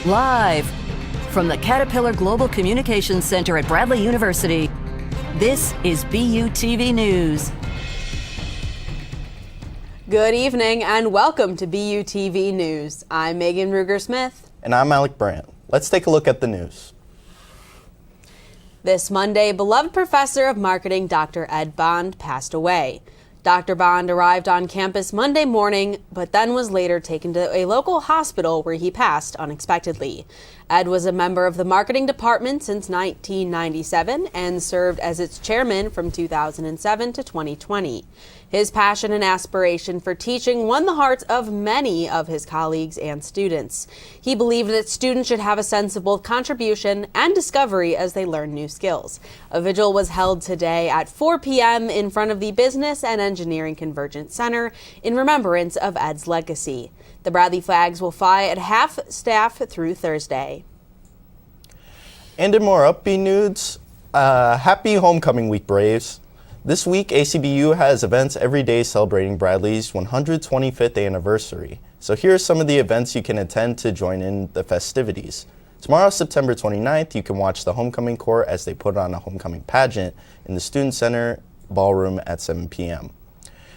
Live from the Caterpillar Global Communications Center at Bradley University, this is BUTV News. Good evening and welcome to BUTV News. I'm Megan Ruger-Smith. And I'm Alec Brandt. Let's take a look at the news. This Monday, beloved professor of marketing Dr. Ed Bond passed away. Dr. Bond arrived on campus Monday morning, but then was later taken to a local hospital where he passed unexpectedly. Ed was a member of the marketing department since 1997 and served as its chairman from 2007 to 2020. His passion and aspiration for teaching won the hearts of many of his colleagues and students. He believed that students should have a sense of both contribution and discovery as they learn new skills. A vigil was held today at 4 p.m. in front of the Business and Engineering Convergence Center in remembrance of Ed's legacy. The Bradley flags will fly at half staff through Thursday. And in more upbeat news, happy homecoming week, Braves. This week, ACBU has events every day celebrating Bradley's 125th anniversary. So here are some of the events you can attend to join in the festivities. Tomorrow, September 29th, you can watch the homecoming corps as they put on a homecoming pageant in the Student Center ballroom at 7 p.m.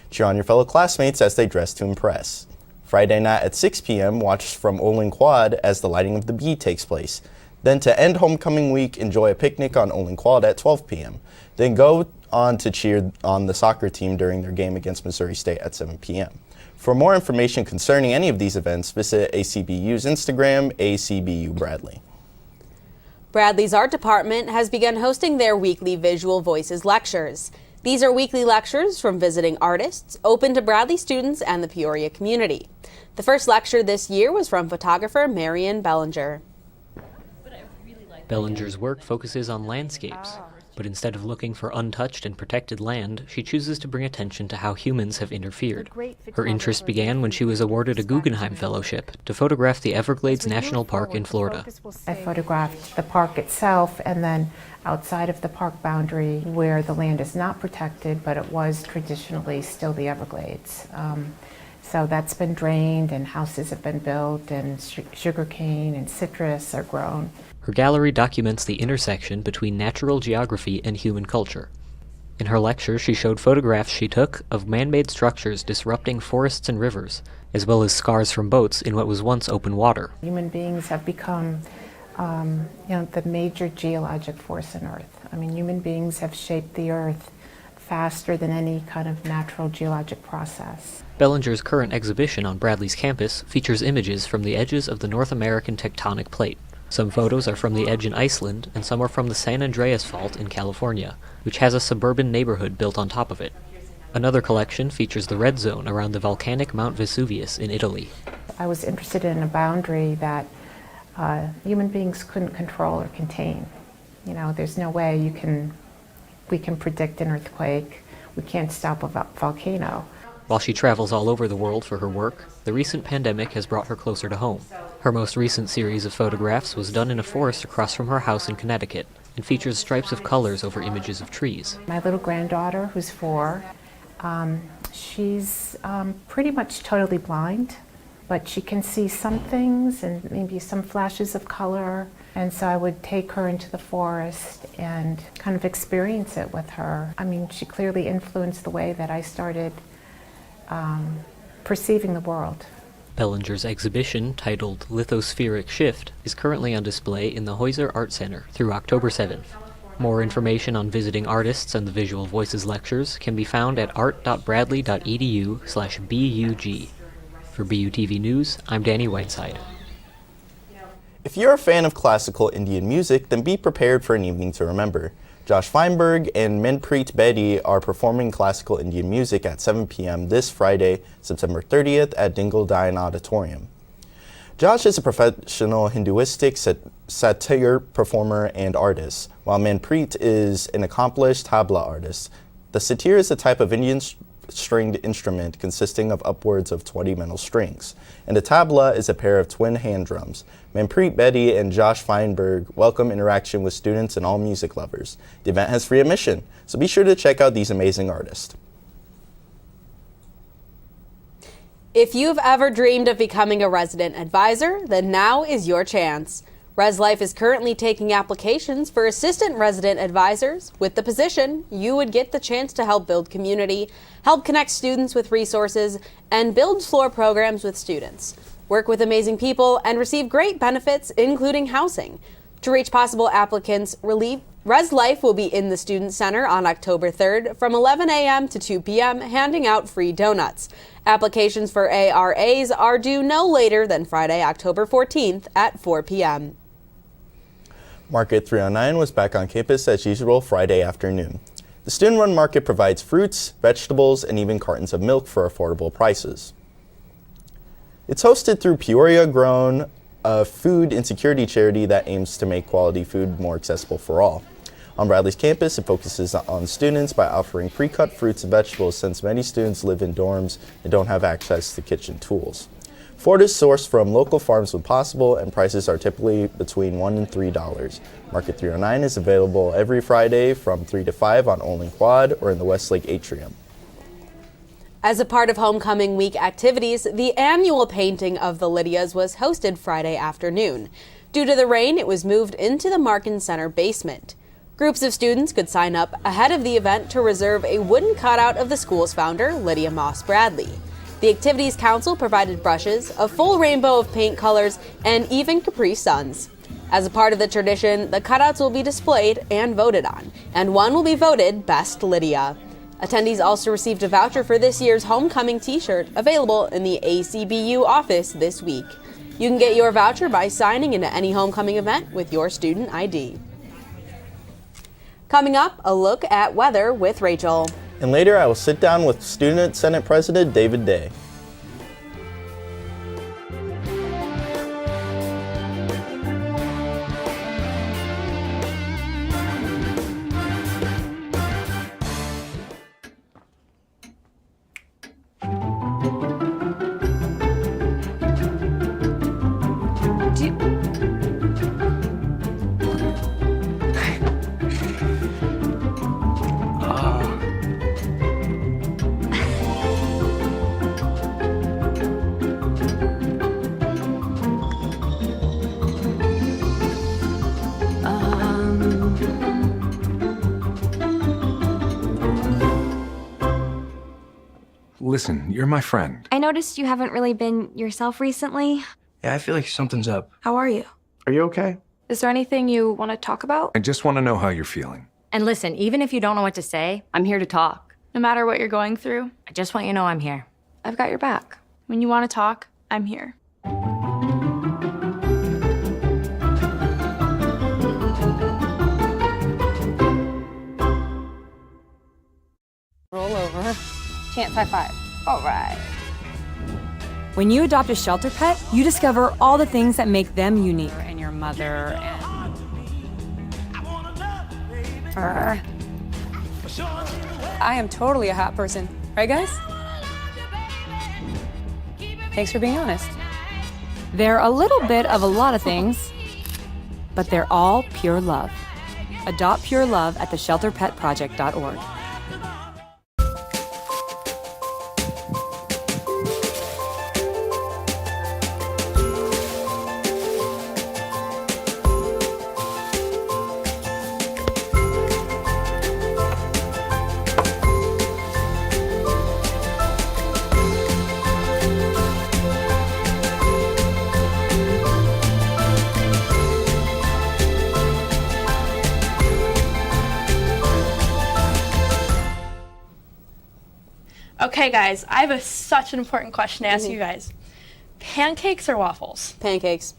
Cheer on your fellow classmates as they dress to impress. Friday night at 6 p.m., watch from Olin Quad as the lighting of the bee takes place. Then to end homecoming week, enjoy a picnic on Olin Quad at 12 p.m. Then go on to cheer on the soccer team during their game against Missouri State at 7 p.m. For more information concerning any of these events, visit ACBU's Instagram, ACBU Bradley. Bradley's art department has begun hosting their weekly Visual Voices lectures. These are weekly lectures from visiting artists, open to Bradley students and the Peoria community. The first lecture this year was from photographer Marion Bellinger. Bellinger's work focuses on landscapes, but instead of looking for untouched and protected land, she chooses to bring attention to how humans have interfered. Her interest began when she was awarded a Guggenheim Fellowship to photograph the Everglades National Park in Florida. I photographed the park itself and then outside of the park boundary where the land is not protected, but it was traditionally still the Everglades. So that's been drained and houses have been built and sugarcane and citrus are grown. Her gallery documents the intersection between natural geography and human culture. In her lecture, she showed photographs she took of man-made structures disrupting forests and rivers, as well as scars from boats in what was once open water. Human beings have become the major geologic force on Earth. I mean, human beings have shaped the Earth faster than any kind of natural geologic process. Bellinger's current exhibition on Bradley's campus features images from the edges of the North American tectonic plate. Some photos are from the edge in Iceland, and some are from the San Andreas Fault in California, which has a suburban neighborhood built on top of it. Another collection features the red zone around the volcanic Mount Vesuvius in Italy. I was interested in a boundary that human beings couldn't control or contain. You know, there's no way we can predict an earthquake. We can't stop a volcano. While she travels all over the world for her work, the recent pandemic has brought her closer to home. Her most recent series of photographs was done in a forest across from her house in Connecticut and features stripes of colors over images of trees. My little granddaughter, who's 4, she's pretty much totally blind, but she can see some things and maybe some flashes of color. And so I would take her into the forest and kind of experience it with her. I mean, she clearly influenced the way that I started perceiving the world. Bellinger's exhibition, titled Lithospheric Shift, is currently on display in the Heuser Art Center through October 7th. More information on visiting artists and the Visual Voices lectures can be found at art.bradley.edu/BUG. For BUTV News, I'm Danny Whiteside. If you're a fan of classical Indian music, then be prepared for an evening to remember. Josh Feinberg and Manpreet Bedi are performing classical Indian music at 7 p.m. this Friday, September 30th at Dingle Dayan Auditorium. Josh is a professional Hinduistic satir performer and artist, while Manpreet is an accomplished tabla artist. The satir is a type of Indian stringed instrument consisting of upwards of 20 metal strings, and a tabla is a pair of twin hand drums. Manpreet Bedi and Josh Feinberg welcome interaction with students and all music lovers. The event has free admission, so be sure to check out these amazing artists. If you've ever dreamed of becoming a resident advisor, then now is your chance. ResLife is currently taking applications for assistant resident advisors. With the position, you would get the chance to help build community, help connect students with resources, and build floor programs with students. Work with amazing people and receive great benefits, including housing. To reach possible applicants, ResLife will be in the Student Center on October 3rd from 11 a.m. to 2 p.m. handing out free donuts. Applications for ARAs are due no later than Friday, October 14th at 4 p.m. Market 309 was back on campus as usual Friday afternoon. The student-run market provides fruits, vegetables, and even cartons of milk for affordable prices. It's hosted through Peoria-grown, a food insecurity charity that aims to make quality food more accessible for all. On Bradley's campus, it focuses on students by offering pre-cut fruits and vegetables since many students live in dorms and don't have access to kitchen tools. Food is sourced from local farms when possible, and prices are typically between $1 and $3. Market 309 is available every Friday from 3 to 5 on Olin Quad or in the Westlake Atrium. As a part of Homecoming Week activities, the annual painting of the Lydias was hosted Friday afternoon. Due to the rain, it was moved into the Markin Center basement. Groups of students could sign up ahead of the event to reserve a wooden cutout of the school's founder, Lydia Moss Bradley. The Activities Council provided brushes, a full rainbow of paint colors, and even Capri Suns. As a part of the tradition, the cutouts will be displayed and voted on, and one will be voted Best Lydia. Attendees also received a voucher for this year's Homecoming t-shirt, available in the ACBU office this week. You can get your voucher by signing into any homecoming event with your student ID. Coming up, a look at weather with Rachel. And later I will sit down with Student Senate President David Day. Listen, you're my friend. I noticed you haven't really been yourself recently. Yeah, I feel like something's up. How are you? Are you okay? Is there anything you want to talk about? I just want to know how you're feeling. And listen, even if you don't know what to say, I'm here to talk. No matter what you're going through, I just want you to know I'm here. I've got your back. when you want to talk, I'm here. Roll over. Chance high five. All right. When you adopt a shelter pet, you discover all the things that make them unique. And your mother and... I am totally a hot person. Right, guys? Thanks for being honest. They're a little bit of a lot of things, but they're all pure love. Adopt pure love at theshelterpetproject.org. Okay, guys, I have such an important question to ask you guys. Pancakes or waffles? Pancakes.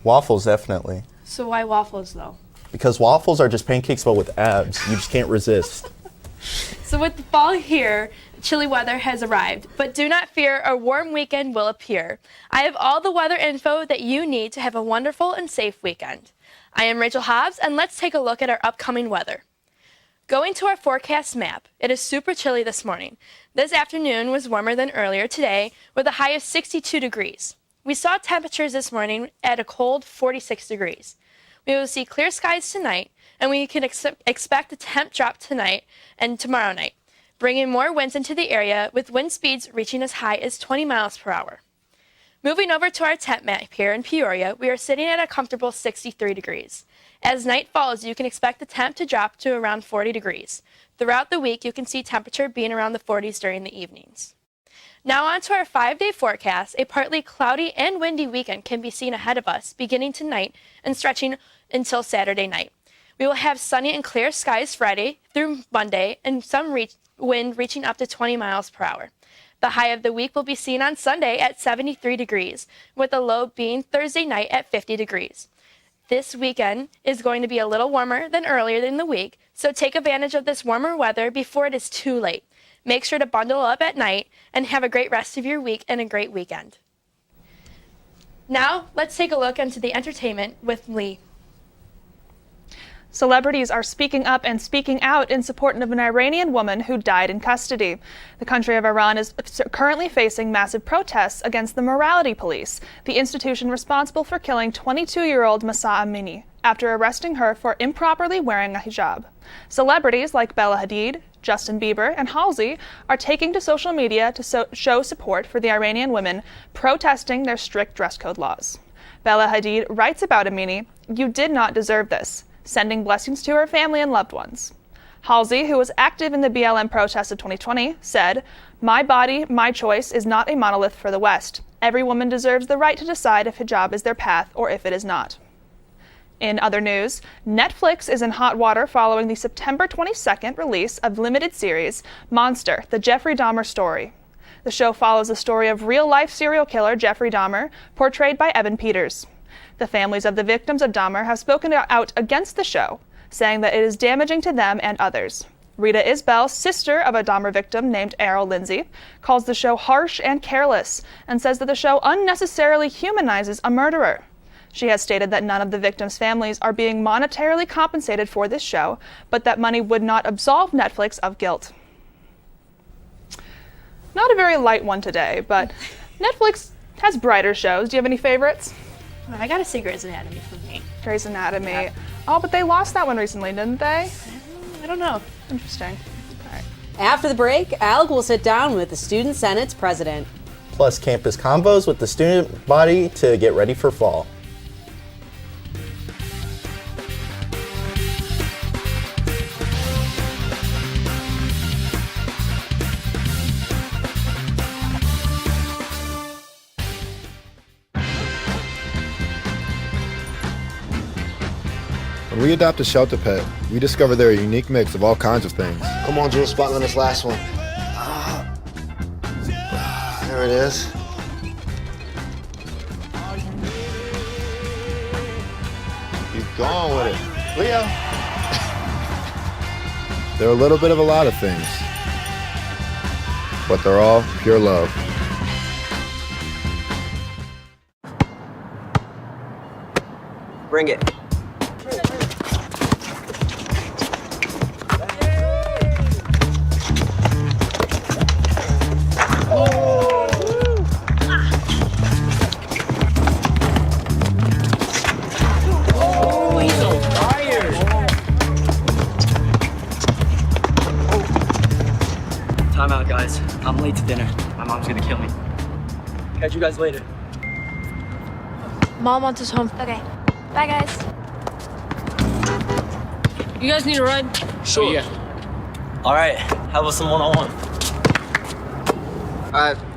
Waffles, definitely. So why waffles, though? Because waffles are just pancakes but with abs. You just can't resist. So with the fall here, chilly weather has arrived. But do not fear, a warm weekend will appear. I have all the weather info that you need to have a wonderful and safe weekend. I am Rachel Hobbs, and let's take a look at our upcoming weather. Going to our forecast map, it is super chilly this morning. This afternoon was warmer than earlier today with a high of 62 degrees. We saw temperatures this morning at a cold 46 degrees. We will see clear skies tonight, and we can expect a temp drop tonight and tomorrow night. bringing more winds into the area with wind speeds reaching as high as 20 miles per hour. Moving over to our temp map here in Peoria, we are sitting at a comfortable 63 degrees. As night falls, you can expect the temp to drop to around 40 degrees. Throughout the week, you can see temperature being around the 40s during the evenings. Now on to our 5-day forecast. A partly cloudy and windy weekend can be seen ahead of us, beginning tonight and stretching until Saturday night. We will have sunny and clear skies Friday through Monday and some wind reaching up to 20 miles per hour. The high of the week will be seen on Sunday at 73 degrees, with the low being Thursday night at 50 degrees. This weekend is going to be a little warmer than earlier in the week, so take advantage of this warmer weather before it is too late. Make sure to bundle up at night and have a great rest of your week and a great weekend. Now, let's take a look into the entertainment with Lee. Celebrities are speaking up and speaking out in support of an Iranian woman who died in custody. The country of Iran is currently facing massive protests against the morality police, the institution responsible for killing 22-year-old Mahsa Amini after arresting her for improperly wearing a hijab. Celebrities like Bella Hadid, Justin Bieber, and Halsey are taking to social media to show support for the Iranian women protesting their strict dress code laws. Bella Hadid writes about Amini, "You did not deserve this," sending blessings to her family and loved ones. Halsey, who was active in the BLM protests of 2020, said, "My body, my choice is not a monolith for the West. Every woman deserves the right to decide if hijab is their path or if it is not." In other news, Netflix is in hot water following the September 22nd release of limited series Monster, the Jeffrey Dahmer story. The show follows the story of real-life serial killer Jeffrey Dahmer, portrayed by Evan Peters. The families of the victims of Dahmer have spoken out against the show, saying that it is damaging to them and others. Rita Isbell, sister of a Dahmer victim named Errol Lindsay, calls the show harsh and careless and says that the show unnecessarily humanizes a murderer. She has stated that none of the victims' families are being monetarily compensated for this show, but that money would not absolve Netflix of guilt. Not a very light one today, but Netflix has brighter shows. Do you have any favorites? I gotta say Grey's Anatomy for me. Grey's Anatomy. Yeah. Oh, but they lost that one recently, didn't they? I don't know. Interesting. All right. After the break, Alec will sit down with the Student Senate's president. Plus campus convos with the student body to get ready for fall. When we adopt a shelter pet, we discover they're a unique mix of all kinds of things. Come on, Jules, spot on this last one. There it is. Keep going with it. Leo! They're a little bit of a lot of things, but they're all pure love. Bring it. Time out, guys. I'm late to dinner. My mom's gonna kill me. Catch you guys later. Mom wants us home. Okay. Bye, guys. You guys need a ride? Sure. Yeah. All right. How about some one-on-one?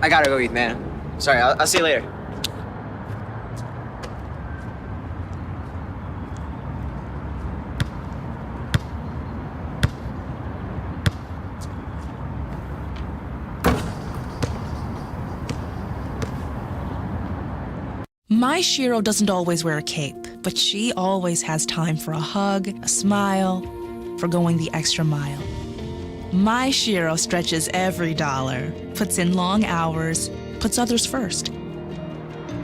I gotta go eat, man. Sorry, I'll see you later. My Shiro doesn't always wear a cape, but she always has time for a hug, a smile, for going the extra mile. My Shiro stretches every dollar, puts in long hours, puts others first.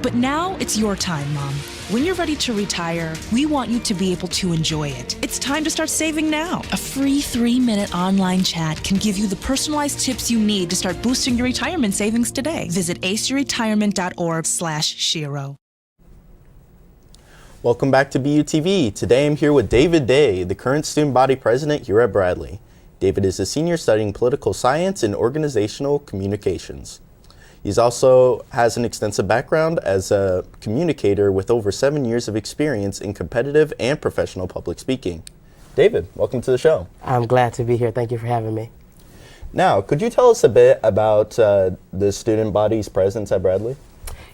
But now it's your time, Mom. When you're ready to retire, we want you to be able to enjoy it. It's time to start saving now. A free 3-minute online chat can give you the personalized tips you need to start boosting your retirement savings today. Visit aceyourretirement.org/Shiro. Welcome back to BUTV. Today I'm here with David Day, the current student body president here at Bradley. David is a senior studying political science and organizational communications. He also has an extensive background as a communicator with over 7 years of experience in competitive and professional public speaking. David, welcome to the show. I'm glad to be here. Thank you for having me. Now, could you tell us a bit about the student body's presence at Bradley?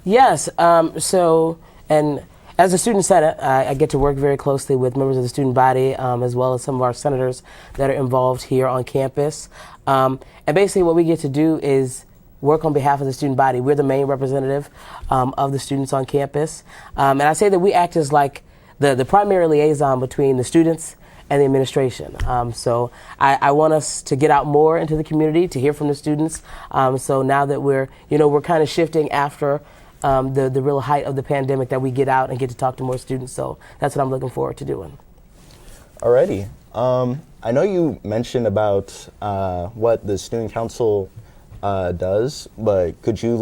Yes. And as a student senate, I get to work very closely with members of the student body, as well as some of our senators that are involved here on campus. And basically what we get to do is work on behalf of the student body. We're the main representative of the students on campus. And I say that we act as like the primary liaison between the students and the administration. So I want us to get out more into the community, to hear from the students. So now that we're kind of shifting after the real height of the pandemic, that we get out and get to talk to more students. So that's what I'm looking forward to doing. Alrighty. I know you mentioned about what the student council does, but could you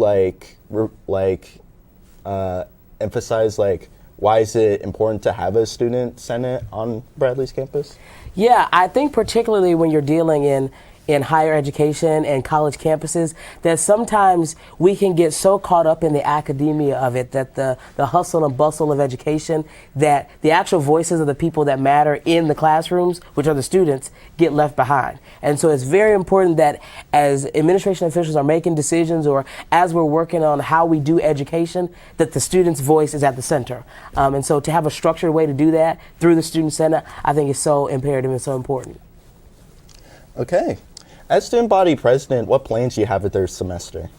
emphasize why is it important to have a student senate on Bradley's campus? Yeah, I think particularly when you're dealing in higher education and college campuses, that sometimes we can get so caught up in the academia of it, that the hustle and bustle of education, that the actual voices of the people that matter in the classrooms, which are the students, get left behind. And so it's very important that as administration officials are making decisions, or as we're working on how we do education, that the student's voice is at the center. And so to have a structured way to do that through the Student Senate, I think is so imperative and so important. Okay. As student body president, what plans do you have with their semester?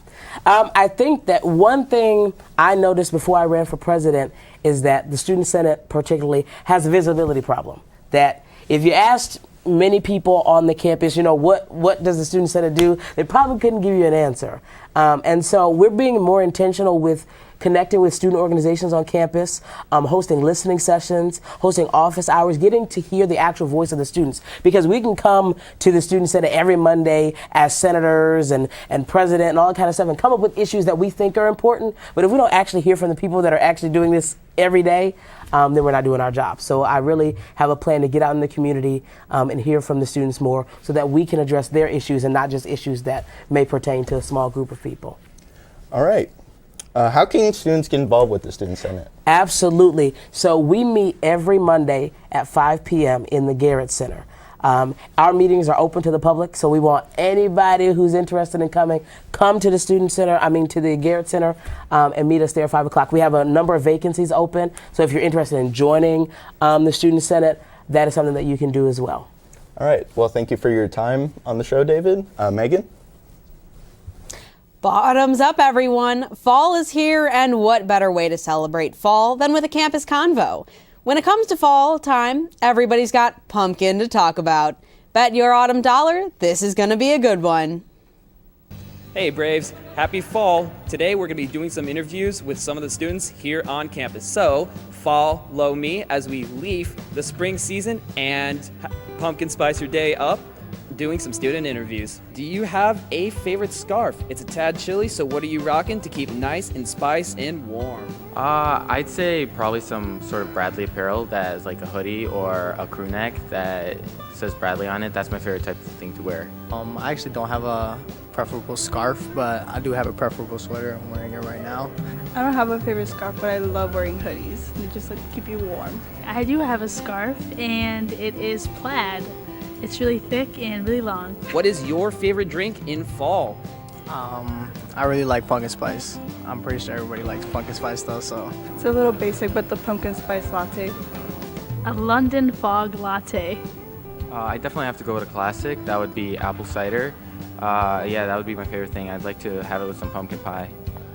I think that one thing I noticed before I ran for president is that the Student Senate particularly has a visibility problem. That if you asked many people on the campus, what does the Student Senate do, they probably couldn't give you an answer. And so we're being more intentional with connecting with student organizations on campus, hosting listening sessions, hosting office hours, getting to hear the actual voice of the students. Because we can come to the Student Senate every Monday as senators and president and all that kind of stuff and come up with issues that we think are important. But if we don't actually hear from the people that are actually doing this every day, then we're not doing our job. So I really have a plan to get out in the community and hear from the students more, so that we can address their issues and not just issues that may pertain to a small group of people. All right. How can students get involved with the Student Senate? Absolutely. So we meet every Monday at 5 p.m. in the Garrett Center. Our meetings are open to the public, so we want anybody who's interested in coming, come to the to the Garrett Center and meet us there at 5 o'clock. We have a number of vacancies open, so if you're interested in joining the Student Senate, that is something that you can do as well. All right. Well, thank you for your time on the show, David. Megan? Bottoms up, everyone. Fall is here, and what better way to celebrate fall than with a campus convo? When it comes to fall time, everybody's got pumpkin to talk about. Bet your autumn dollar this is going to be a good one. Hey Braves, happy fall. Today we're going to be doing some interviews with some of the students here on campus. So follow me as we leave the spring season and pumpkin spice your day up, doing some student interviews. Do you have a favorite scarf? It's a tad chilly, so what are you rocking to keep nice and spice and warm? I'd say probably some sort of Bradley apparel that is like a hoodie or a crew neck that says Bradley on it. That's my favorite type of thing to wear. I actually don't have a preferable scarf, but I do have a preferable sweater. I'm wearing it right now. I don't have a favorite scarf, but I love wearing hoodies. They just keep you warm. I do have a scarf, and it is plaid. It's really thick and really long. What is your favorite drink in fall? I really like pumpkin spice. I'm pretty sure everybody likes pumpkin spice though, so. It's a little basic, but the pumpkin spice latte. A London fog latte. I definitely have to go with a classic. That would be apple cider. Yeah, that would be my favorite thing. I'd like to have it with some pumpkin pie.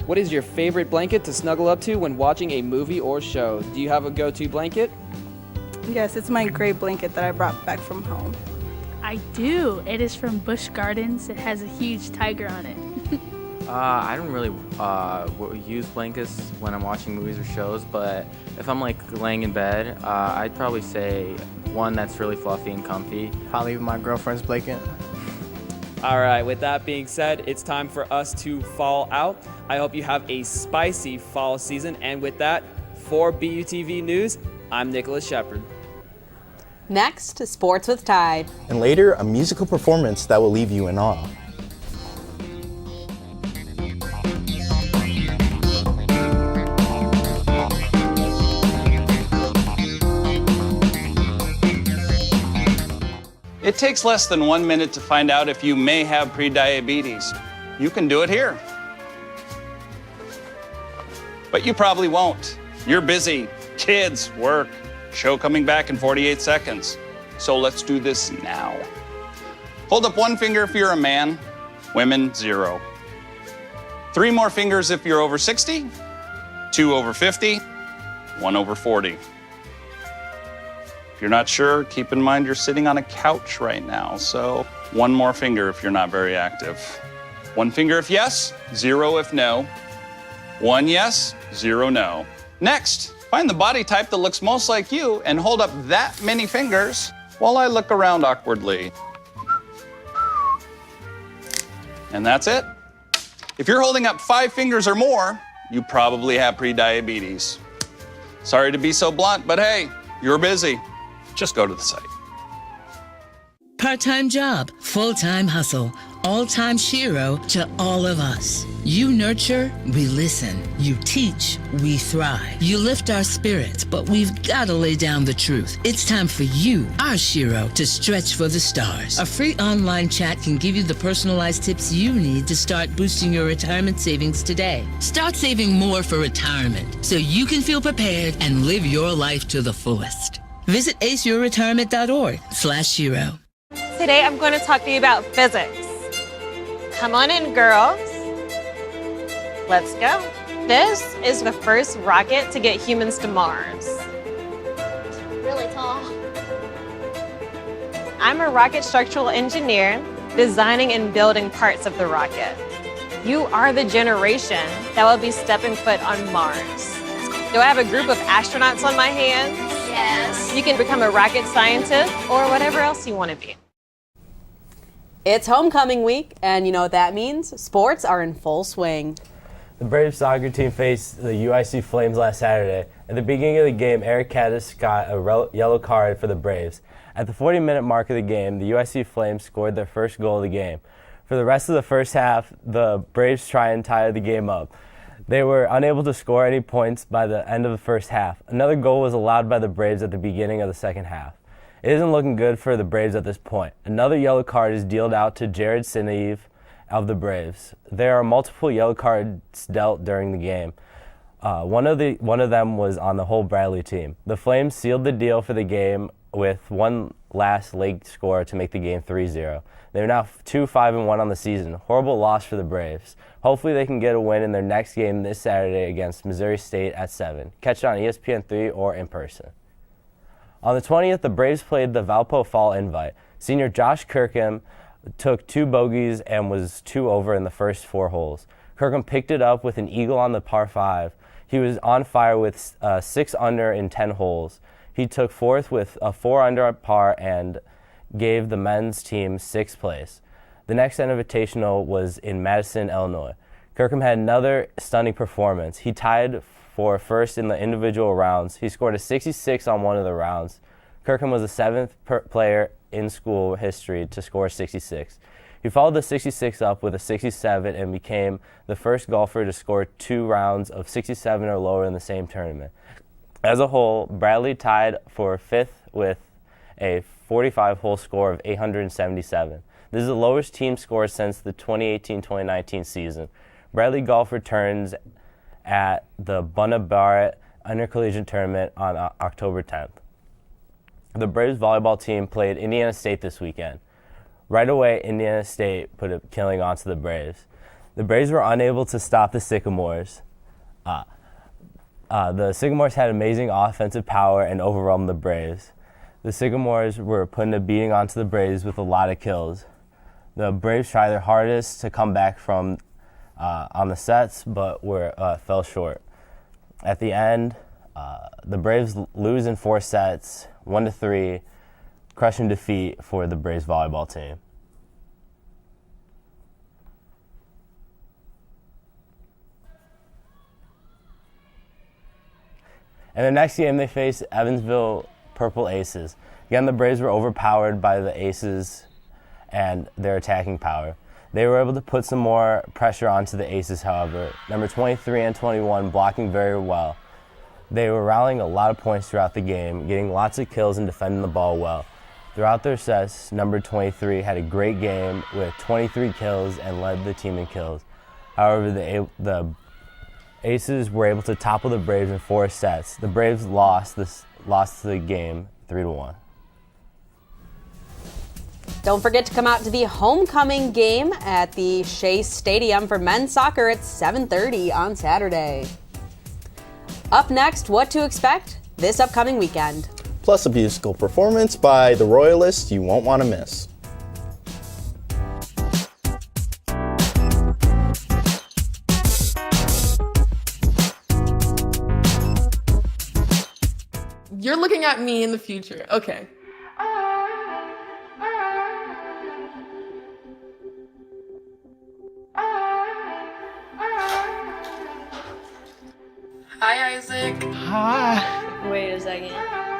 What is your favorite blanket to snuggle up to when watching a movie or show? Do you have a go-to blanket? Yes, it's my gray blanket that I brought back from home. I do. It is from Busch Gardens. It has a huge tiger on it. I don't really use blankets when I'm watching movies or shows, but if I'm laying in bed, I'd probably say one that's really fluffy and comfy. Probably my girlfriend's blanket. All right, with that being said, it's time for us to fall out. I hope you have a spicy fall season. And with that, for BUTV News, I'm Nicholas Shepard. Next, sports with Tide. And later, a musical performance that will leave you in awe. It takes less than 1 minute to find out if you may have prediabetes. You can do it here. But you probably won't. You're busy. Kids, work, show coming back in 48 seconds. So let's do this now. Hold up one finger if you're a man, women, 0. 3 more fingers if you're over 60, 2 over 50, 1 over 40. If you're not sure, keep in mind you're sitting on a couch right now, so 1 more finger if you're not very active. 1 finger if yes, 0 if no. 1 yes, 0 no. Next, find the body type that looks most like you and hold up that many fingers while I look around awkwardly. And that's it. If you're holding up 5 fingers or more, you probably have prediabetes. Sorry to be so blunt, but hey, you're busy. Just go to the site. Part-time job, full-time hustle, all-time Shiro to all of us. You nurture, we listen. You teach, we thrive. You lift our spirits, but we've got to lay down the truth. It's time for you, our Shiro, to stretch for the stars. A free online chat can give you the personalized tips you need to start boosting your retirement savings today. Start saving more for retirement so you can feel prepared and live your life to the fullest. Visit aceyourretirement.org/Shiro. Today I'm going to talk to you about physics. Come on in, girls. Let's go. This is the first rocket to get humans to Mars. Really tall. I'm a rocket structural engineer designing and building parts of the rocket. You are the generation that will be stepping foot on Mars. Do I have a group of astronauts on my hands? Yes. You can become a rocket scientist or whatever else you want to be. It's homecoming week, and you know what that means? Sports are in full swing. The Braves soccer team faced the UIC Flames last Saturday. At the beginning of the game, Eric Caddis got a yellow card for the Braves. At the 40-minute mark of the game, the UIC Flames scored their first goal of the game. For the rest of the first half, the Braves tried and tied the game up. They were unable to score any points by the end of the first half. Another goal was allowed by the Braves at the beginning of the second half. It isn't looking good for the Braves at this point. Another yellow card is dealt out to Jared Sinev of the Braves. There are multiple yellow cards dealt during the game. One of them was on the whole Bradley team. The Flames sealed the deal for the game with one last late score to make the game 3-0. They're now 2-5-1 on the season. Horrible loss for the Braves. Hopefully they can get a win in their next game this Saturday against Missouri State at 7. Catch it on ESPN3 or in person. On the 20th, the Braves played the Valpo Fall Invite. Senior Josh Kirkham took 2 bogeys and was 2 over in the first 4 holes. Kirkham picked it up with an eagle on the par 5. He was on fire with 6 under in 10 holes. He took 4th with a 4 under at par and gave the men's team 6th place. The next invitational was in Madison, Illinois. Kirkham had another stunning performance. He tied for first in the individual rounds. He scored a 66 on one of the rounds. Kirkham was the 7th player in school history to score 66. He followed the 66 up with a 67 and became the first golfer to score 2 rounds of 67 or lower in the same tournament. As a whole, Bradley tied for 5th with a 45-hole score of 877. This is the lowest team score since the 2018-2019 season. Bradley golf returns at the Bunna Barrett Intercollegiate Tournament on October 10th. The Braves volleyball team played Indiana State this weekend. Right away, Indiana State put a killing onto the Braves. The Braves were unable to stop the Sycamores. The Sycamores had amazing offensive power and overwhelmed the Braves. The Sycamores were putting a beating onto the Braves with a lot of kills. The Braves tried their hardest to come back from on the sets, but fell short. At the end, the Braves lose in 4 sets, 1-3, crushing defeat for the Braves volleyball team. In the next game, they face Evansville Purple Aces. Again, the Braves were overpowered by the Aces and their attacking power. They were able to put some more pressure onto the Aces, however. Number 23 and 21 blocking very well. They were rallying a lot of points throughout the game, getting lots of kills and defending the ball well. Throughout their sets, number 23 had a great game with 23 kills and led the team in kills. However, the Aces were able to topple the Braves in 4 sets. The Braves lost the game 3-1. Don't forget to come out to the homecoming game at the Shea Stadium for men's soccer at 7:30 on Saturday. Up next, what to expect this upcoming weekend. Plus a musical performance by the Royalists you won't want to miss. You're looking at me in the future. Okay. Hi, Isaac. Hi. Wait a second.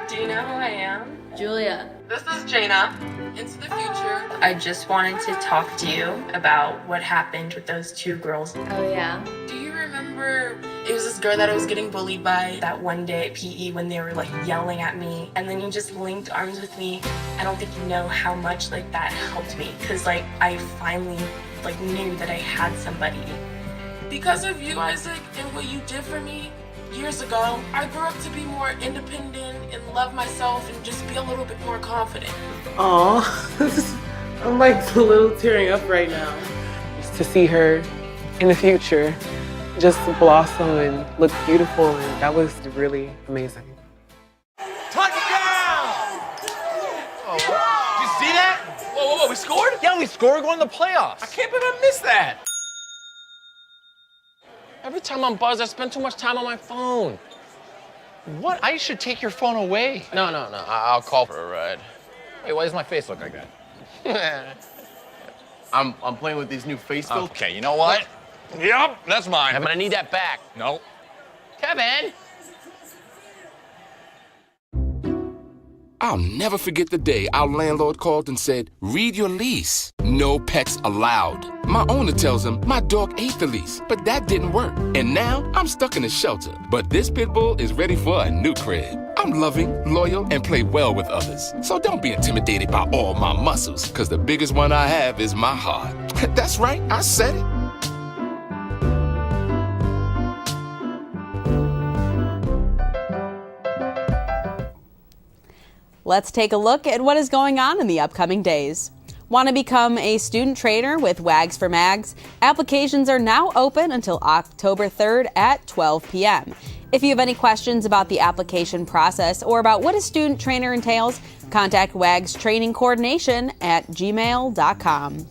Do you know who I am? Julia. This is Jaina. Into the future. I just wanted to talk to you about what happened with those 2 girls. Oh, yeah? Do you remember it was this girl that I was getting bullied by that one day at PE when they were like yelling at me, and then you just linked arms with me? I don't think you know how much like that helped me, because like I finally like knew that I had somebody. Because of you, Isaac, and what you did for me years ago, I grew up to be more independent and love myself and just be a little bit more confident. Aw, I'm like a little tearing up right now. Just to see her in the future just blossom and look beautiful, and that was really amazing. Touchdown! Oh, you see that? Whoa, we scored? Yeah, we scored going to the playoffs. I can't believe I missed that. Every time I'm buzzed, I spend too much time on my phone. What? I should take your phone away. No. I'll call for a ride. Wait, why does my face look like that? I'm playing with these new face filters. Okay, you know what? Yep, that's mine. But I need that back. No. Kevin! I'll never forget the day our landlord called and said, read your lease. No pets allowed. My owner tells him my dog ate the lease, but that didn't work. And now I'm stuck in a shelter. But this pit bull is ready for a new crib. I'm loving, loyal, and play well with others. So don't be intimidated by all my muscles, because the biggest one I have is my heart. That's right, I said it. Let's take a look at what is going on in the upcoming days. Want to become a student trainer with Wags for Mags? Applications are now open until October 3rd at 12 p.m. If you have any questions about the application process or about what a student trainer entails, contact Wags Training Coordination at gmail.com.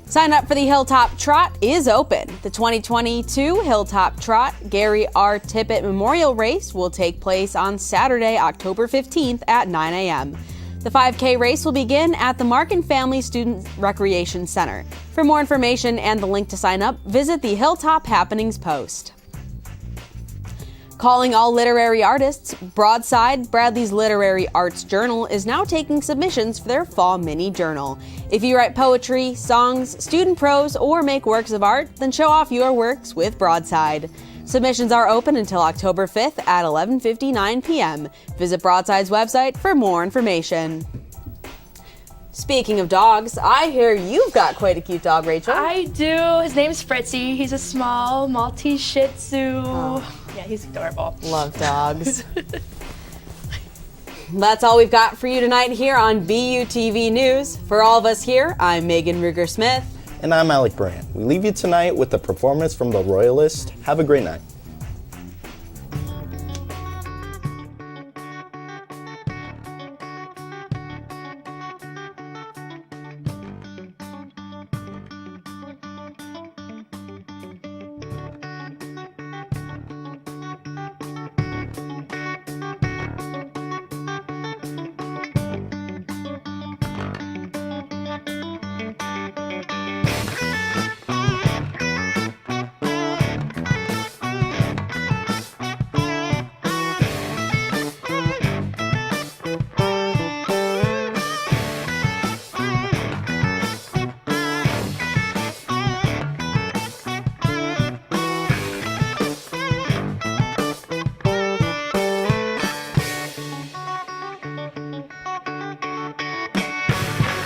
Sign up for the Hilltop Trot is open. The 2022 Hilltop Trot Gary R. Tippett Memorial Race will take place on Saturday, October 15th at 9 a.m. The 5K race will begin at the Markin Family Student Recreation Center. For more information and the link to sign up, visit the Hilltop Happenings post. Calling all literary artists, Broadside, Bradley's Literary Arts Journal, is now taking submissions for their fall mini journal. If you write poetry, songs, student prose, or make works of art, then show off your works with Broadside. Submissions are open until October 5th at 11:59 p.m. Visit Broadside's website for more information. Speaking of dogs, I hear you've got quite a cute dog, Rachel. I do. His name's Fritzy. He's a small Maltese Shih Tzu. Oh. Yeah, he's adorable. Love dogs. That's all we've got for you tonight here on BUTV News. For all of us here, I'm Megan Ruger-Smith. And I'm Alec Brand. We leave you tonight with a performance from the Royalists. Have a great night.